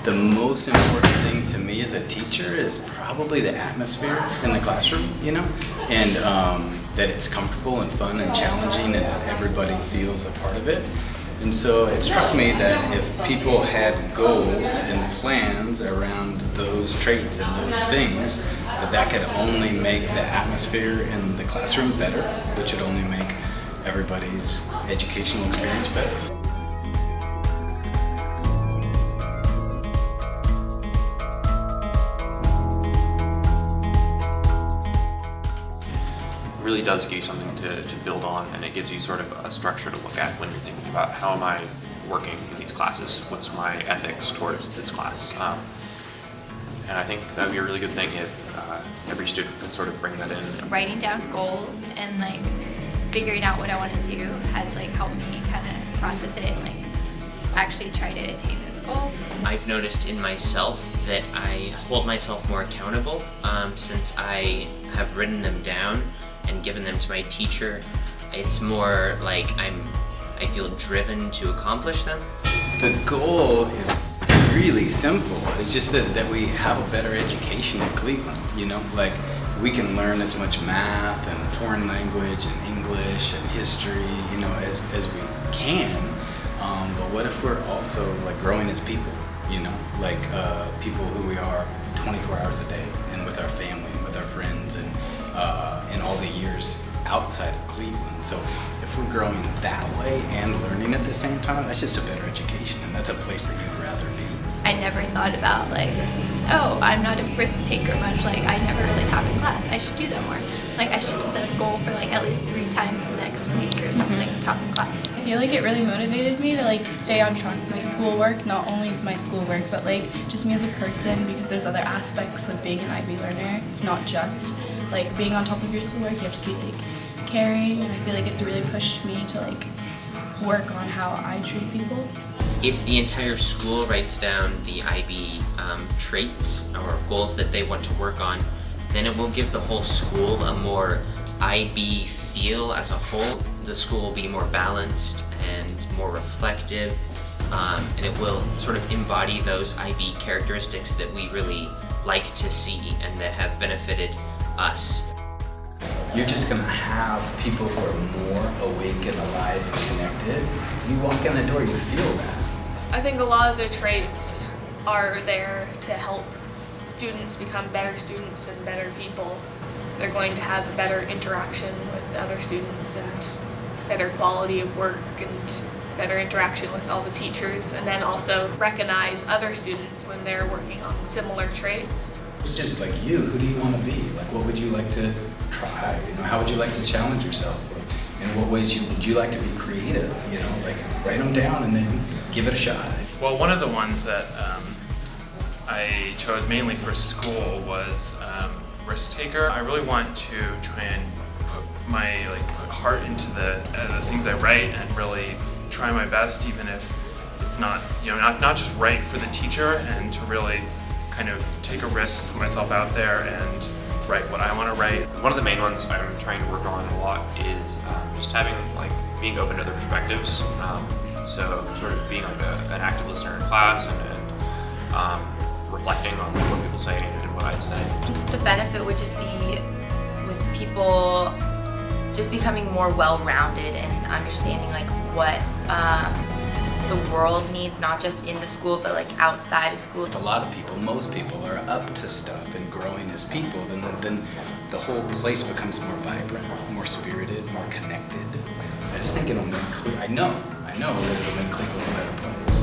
The most important thing to me as a teacher is probably the atmosphere in the classroom, and that it's comfortable and fun and challenging and that everybody feels a part of it. And so it struck me that if people had goals and plans around those traits and those things, that could only make the atmosphere in the classroom better, which would only make everybody's educational experience better. Really does give you something to build on, and it gives you sort of a structure to look at when you're thinking about how am I working in these classes, what's my ethics towards this class. And I think that would be a really good thing if every student could sort of bring that in. Writing down goals and figuring out what I want to do has helped me kind of process it and actually try to attain this goal. I've noticed in myself that I hold myself more accountable since I have written them down and given them to my teacher. It's more like I feel driven to accomplish them. The goal is really simple. It's just that we have a better education in Cleveland, we can learn as much math and foreign language and English and history, as we can. But what if we're also growing as people, people who we are 24 hours a day and with our family and with our friends and all the years outside of Cleveland. So if we're growing that way and learning at the same time, that's just a better education, and that's a place that you'd rather be. I never thought about oh, I'm not a risk taker much. I never really talk in class. I should do that more. I should set a goal for at least 3 times the next week or something, talk in class. I feel it really motivated me to stay on track with my schoolwork, not only my schoolwork, but just me as a person, because there's other aspects of being an IB learner. It's not just being on top of your schoolwork. You have to be caring, and I feel it's really pushed me to work on how I treat people. If the entire school writes down the IB traits or goals that they want to work on, then it will give the whole school a more IB feel as a whole. The school will be more balanced and more reflective, and it will sort of embody those IB characteristics that we really like to see and that have benefited us. You're just going to have people who are more awake and alive and connected. You walk in the door, you feel that. I think a lot of the traits are there to help students become better students and better people. They're going to have a better interaction with other students and better quality of work and better interaction with all the teachers, and then also recognize other students when they're working on similar traits. It's just you, who do you want to be? What would you like to try? How would you like to challenge yourself? In what ways would you like to be creative? Write them down and then give it a shot. Well, one of the ones that I chose mainly for school was risk taker. I really want to try and put my put heart into the things I write and really try my best, even if it's not not just right for the teacher, and to really kind of take a risk, put myself out there and write what I want to write. One of the main ones I'm trying to work on a lot is just having being open to other perspectives. So sort of being an active listener in class and reflecting on what people say and what I say. The benefit would just be with people just becoming more well-rounded and understanding what the world needs, not just in the school but outside of school. A lot of people, most people, are up to stuff and growing as people, then the whole place becomes more vibrant, more spirited, more connected. I just think it'll make I know that it'll make Cleveland a better place.